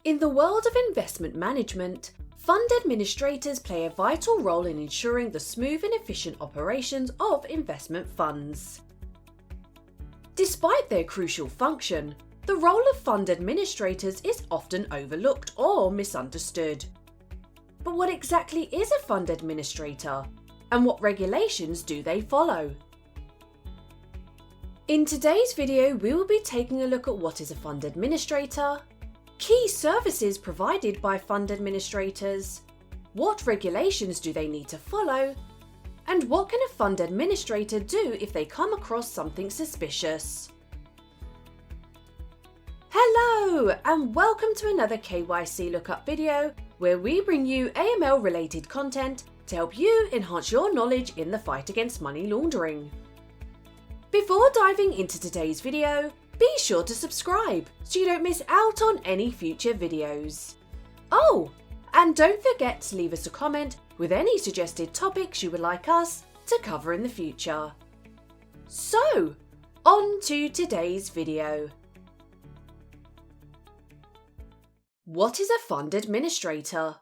In the world of investment management, fund administrators play a vital role in ensuring the smooth and efficient operations of investment funds. Despite their crucial function, the role of fund administrators is often overlooked or misunderstood. But what exactly is a fund administrator, and what regulations do they follow? In today's video, we will be taking a look at what is a fund administrator, key services provided by fund administrators, what regulations do they need to follow, and what can a fund administrator do if they come across something suspicious. Hello, and welcome to another KYC Lookup video, where we bring you AML related content to help you enhance your knowledge in the fight against money laundering. Before diving into today's video, be sure to subscribe so you don't miss out on any future videos. Oh, and don't forget to leave us a comment with any suggested topics you would like us to cover in the future. So, on to today's video. What is a fund administrator?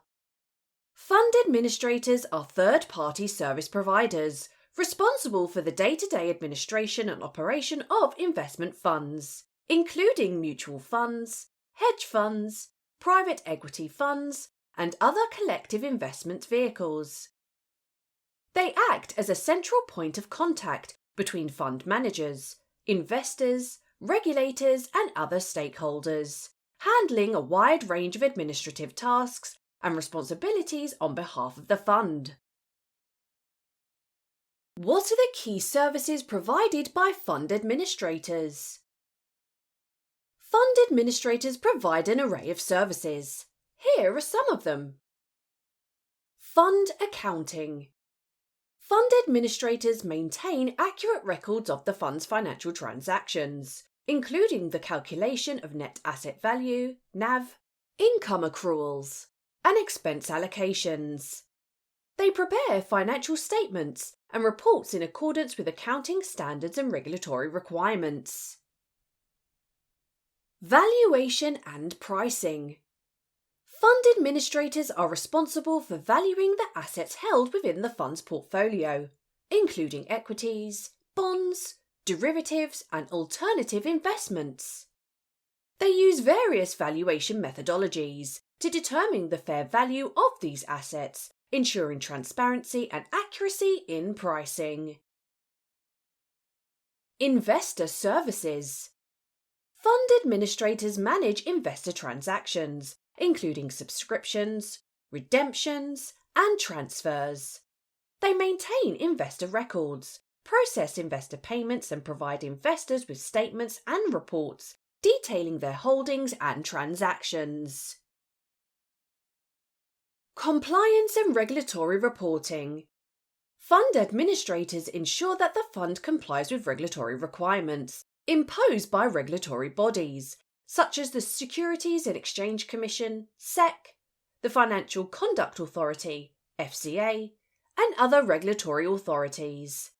Fund administrators are third-party service providers responsible for the day-to-day administration and operation of investment funds, including mutual funds, hedge funds, private equity funds, and other collective investment vehicles. They act as a central point of contact between fund managers, investors, regulators, and other stakeholders, handling a wide range of administrative tasks and responsibilities on behalf of the fund. What are the key services provided by fund administrators? Fund administrators provide an array of services. Here are some of them. Fund accounting. Fund administrators maintain accurate records of the fund's financial transactions, including the calculation of net asset value, NAV, income accruals, and expense allocations. They prepare financial statements and reports in accordance with accounting standards and regulatory requirements. Valuation and pricing. Fund administrators are responsible for valuing the assets held within the fund's portfolio, including equities, bonds, derivatives, and alternative investments. They use various valuation methodologies to determine the fair value of these assets, ensuring transparency and accuracy in pricing. Investor services. Fund administrators manage investor transactions, including subscriptions, redemptions, and transfers. They maintain investor records, process investor payments, and provide investors with statements and reports detailing their holdings and transactions. Compliance and regulatory reporting. Fund administrators ensure that the fund complies with regulatory requirements imposed by regulatory bodies, such as the Securities and Exchange Commission, SEC, the Financial Conduct Authority, FCA, and other regulatory authorities.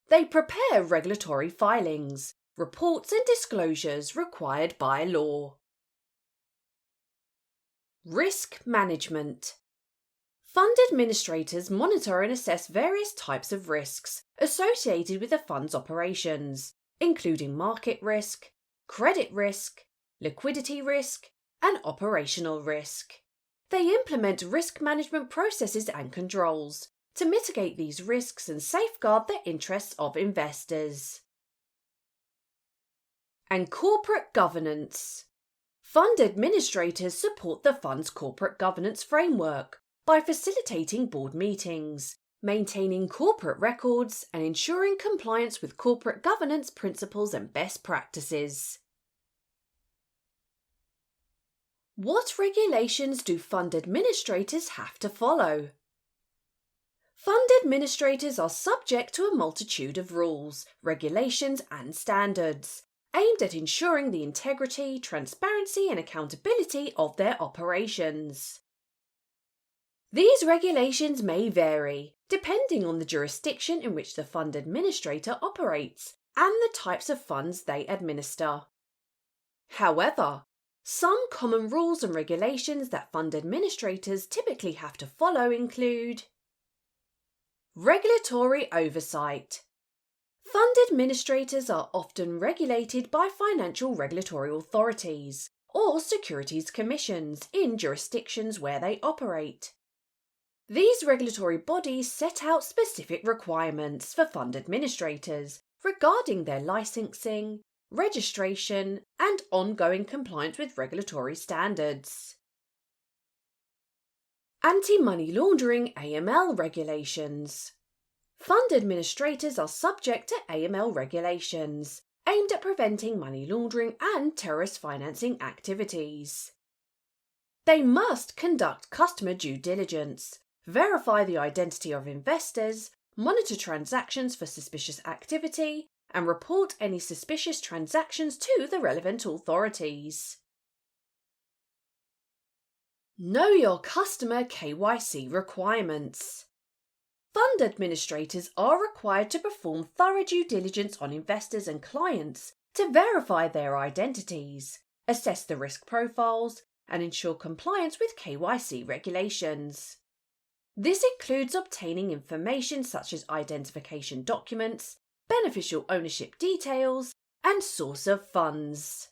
They prepare regulatory filings, reports, and disclosures required by law. Risk management. Fund administrators monitor and assess various types of risks associated with the fund's operations, including market risk, credit risk, liquidity risk, and operational risk. They implement risk management processes and controls to mitigate these risks and safeguard the interests of investors. And corporate governance. Fund administrators support the fund's corporate governance framework by facilitating board meetings, maintaining corporate records, and ensuring compliance with corporate governance principles and best practices. What regulations do fund administrators have to follow? Fund administrators are subject to a multitude of rules, regulations, and standards aimed at ensuring the integrity, transparency, and accountability of their operations. These regulations may vary, depending on the jurisdiction in which the fund administrator operates and the types of funds they administer. However, Some common rules and regulations that fund administrators typically have to follow include regulatory oversight. Fund administrators are often regulated by financial regulatory authorities or securities commissions in jurisdictions where they operate. These regulatory bodies set out specific requirements for fund administrators regarding their licensing, registration, and ongoing compliance with regulatory standards. Anti-money laundering (AML) regulations. Fund administrators are subject to AML regulations aimed at preventing money laundering and terrorist financing activities. They must conduct customer due diligence, verify the identity of investors, monitor transactions for suspicious activity, and report any suspicious transactions to the relevant authorities. Know your customer KYC requirements. Fund administrators are required to perform thorough due diligence on investors and clients to verify their identities, assess the risk profiles, and ensure compliance with KYC regulations. This includes obtaining information such as identification documents, beneficial ownership details, and source of funds.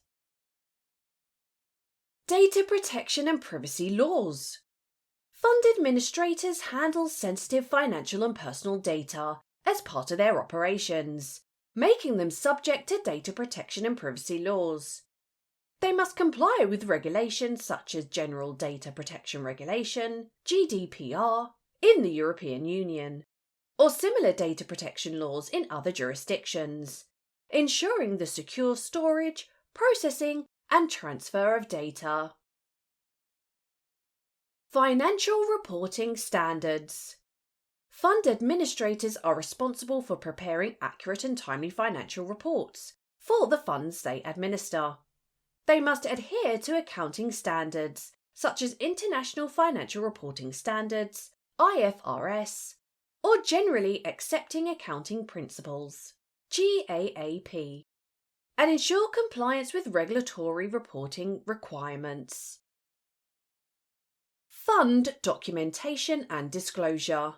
Data protection and privacy laws. Fund administrators handle sensitive financial and personal data as part of their operations, making them subject to data protection and privacy laws. They must comply with regulations such as General Data Protection Regulation, GDPR, in the European Union, or similar data protection laws in other jurisdictions, ensuring the secure storage, processing, and transfer of data. Financial reporting standards. Fund administrators are responsible for preparing accurate and timely financial reports for the funds they administer. They must adhere to accounting standards such as International Financial Reporting Standards, IFRS, or Generally Accepting Accounting Principles, GAAP, and ensure compliance with regulatory reporting requirements. Fund documentation and disclosure.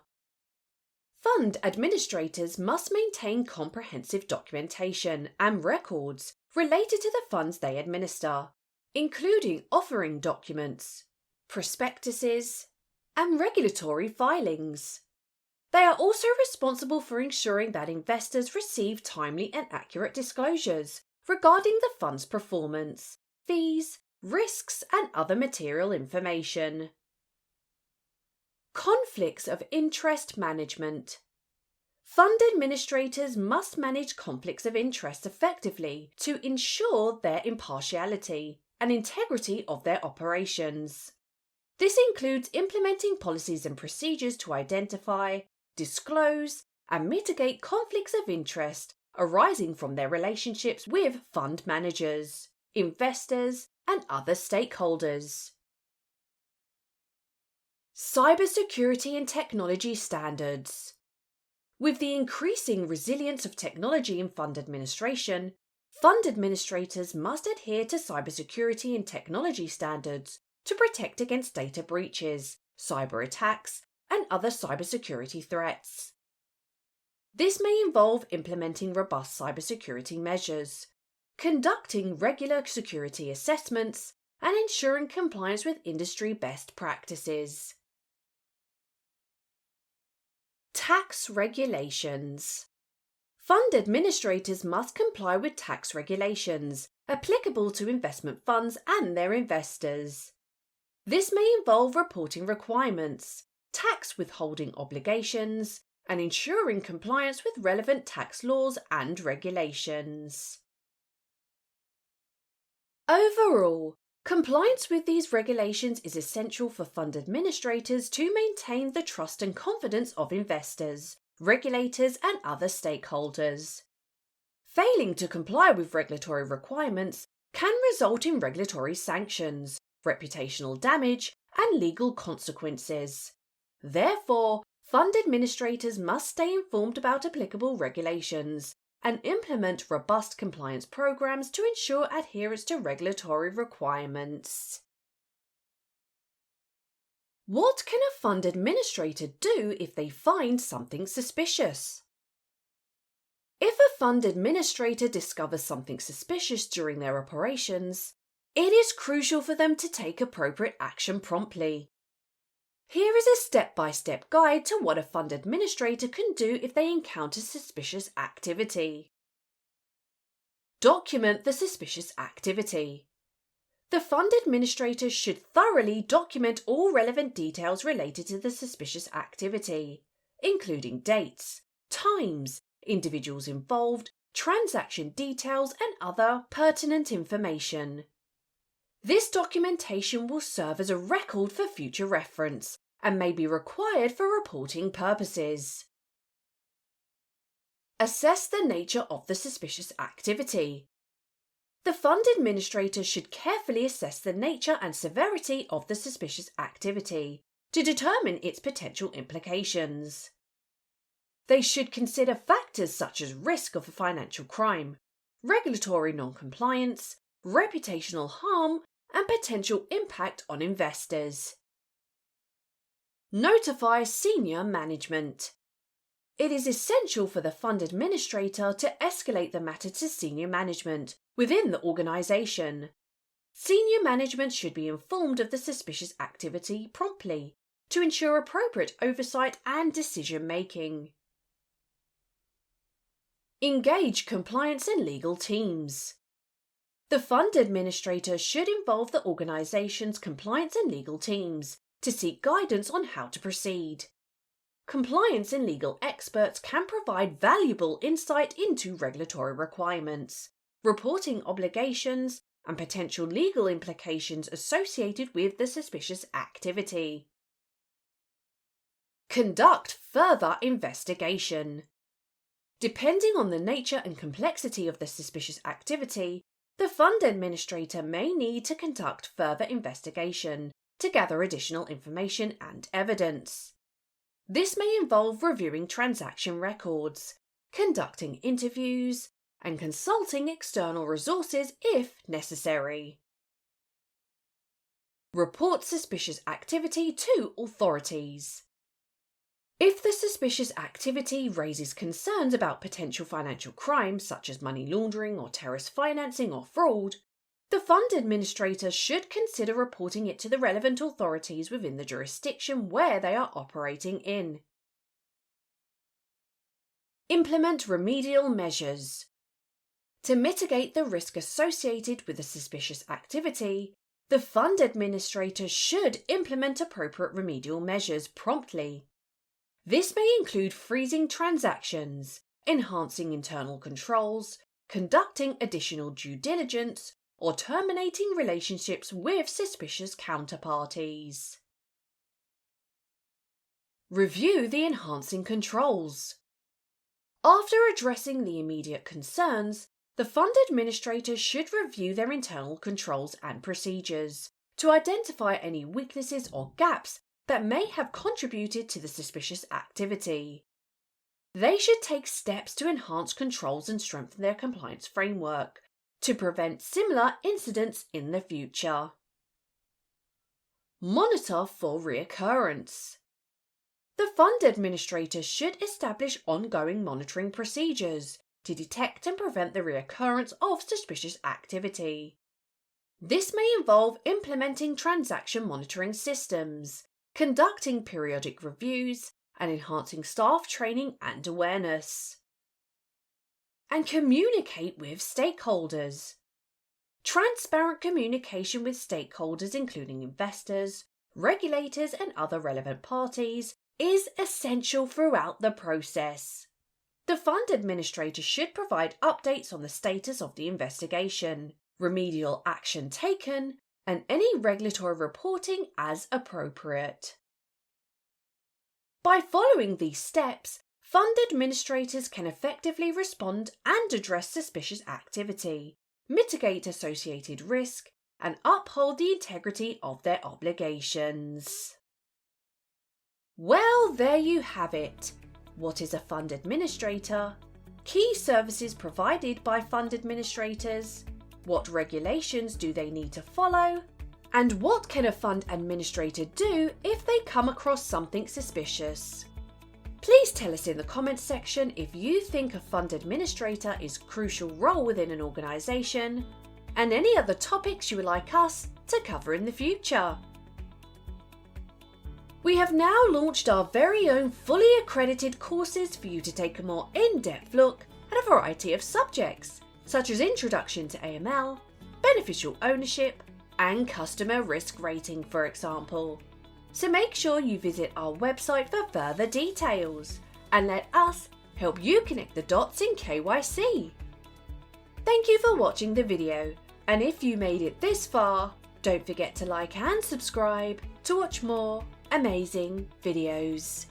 Fund administrators must maintain comprehensive documentation and records related to the funds they administer, including offering documents, prospectuses, and regulatory filings. They are also responsible for ensuring that investors receive timely and accurate disclosures regarding the fund's performance, fees, risks, and other material information. Conflicts of interest management. Fund administrators must manage conflicts of interest effectively to ensure their impartiality and integrity of their operations. This includes implementing policies and procedures to identify, disclose, and mitigate conflicts of interest arising from their relationships with fund managers, investors, and other stakeholders. Cybersecurity and technology standards. With the increasing resilience of technology in fund administration, fund administrators must adhere to cybersecurity and technology standards to protect against data breaches, cyber attacks, and other cybersecurity threats. This may involve implementing robust cybersecurity measures, conducting regular security assessments, and ensuring compliance with industry best practices. Tax regulations. Fund administrators must comply with tax regulations applicable to investment funds and their investors. This may involve reporting requirements, tax withholding obligations, and ensuring compliance with relevant tax laws and regulations. Overall, compliance with these regulations is essential for fund administrators to maintain the trust and confidence of investors, regulators, and other stakeholders. Failing to comply with regulatory requirements can result in regulatory sanctions, reputational damage, and legal consequences. Therefore, fund administrators must stay informed about applicable regulations and implement robust compliance programs to ensure adherence to regulatory requirements. What can a fund administrator do if they find something suspicious? If a fund administrator discovers something suspicious during their operations, it is crucial for them to take appropriate action promptly. Here is a step-by-step guide to what a fund administrator can do if they encounter suspicious activity. Document the suspicious activity. The fund administrator should thoroughly document all relevant details related to the suspicious activity, including dates, times, individuals involved, transaction details, and other pertinent information. This documentation will serve as a record for future reference and may be required for reporting purposes. Assess the nature of the suspicious activity. The fund administrator should carefully assess the nature and severity of the suspicious activity to determine its potential implications. They should consider factors such as risk of a financial crime, regulatory non-compliance, reputational harm, and potential impact on investors. Notify senior management. It is essential for the fund administrator to escalate the matter to senior management within the organisation. Senior management should be informed of the suspicious activity promptly to ensure appropriate oversight and decision-making. Engage compliance and legal teams. The fund administrator should involve the organisation's compliance and legal teams to seek guidance on how to proceed. Compliance and legal experts can provide valuable insight into regulatory requirements, reporting obligations, and potential legal implications associated with the suspicious activity. Conduct further investigation. Depending on the nature and complexity of the suspicious activity, the fund administrator may need to conduct further investigation to gather additional information and evidence. This may involve reviewing transaction records, conducting interviews, and consulting external resources if necessary. Report suspicious activity to authorities. If the suspicious activity raises concerns about potential financial crimes such as money laundering or terrorist financing or fraud, the fund administrator should consider reporting it to the relevant authorities within the jurisdiction where they are operating in. Implement remedial measures. To mitigate the risk associated with the suspicious activity, the fund administrator should implement appropriate remedial measures promptly. This may include freezing transactions, enhancing internal controls, conducting additional due diligence, or terminating relationships with suspicious counterparties. Review the enhancing controls. After addressing the immediate concerns, the fund administrator should review their internal controls and procedures to identify any weaknesses or gaps that may have contributed to the suspicious activity. They should take steps to enhance controls and strengthen their compliance framework to prevent similar incidents in the future. Monitor for reoccurrence. The fund administrator should establish ongoing monitoring procedures to detect and prevent the reoccurrence of suspicious activity. This may involve implementing transaction monitoring systems, conducting periodic reviews, and enhancing staff training and awareness. And communicate with stakeholders. Transparent communication with stakeholders, including investors, regulators, and other relevant parties, is essential throughout the process. The fund administrator should provide updates on the status of the investigation, remedial action taken, and any regulatory reporting as appropriate. By following these steps, fund administrators can effectively respond and address suspicious activity, mitigate associated risk, and uphold the integrity of their obligations. Well, there you have it. What is a fund administrator? key services provided by fund administrators, what regulations do they need to follow, and what can a fund administrator do if they come across something suspicious. Please tell us in the comments section if you think a fund administrator is a crucial role within an organisation, and any other topics you would like us to cover in the future. We have now launched our very own fully accredited courses for you to take a more in-depth look at a variety of subjects, such as Introduction to AML, Beneficial Ownership, and Customer Risk Rating, for example. So make sure you visit our website for further details, and let us help you connect the dots in KYC. Thank you for watching the video, and if you made it this far, don't forget to like and subscribe to watch more amazing videos.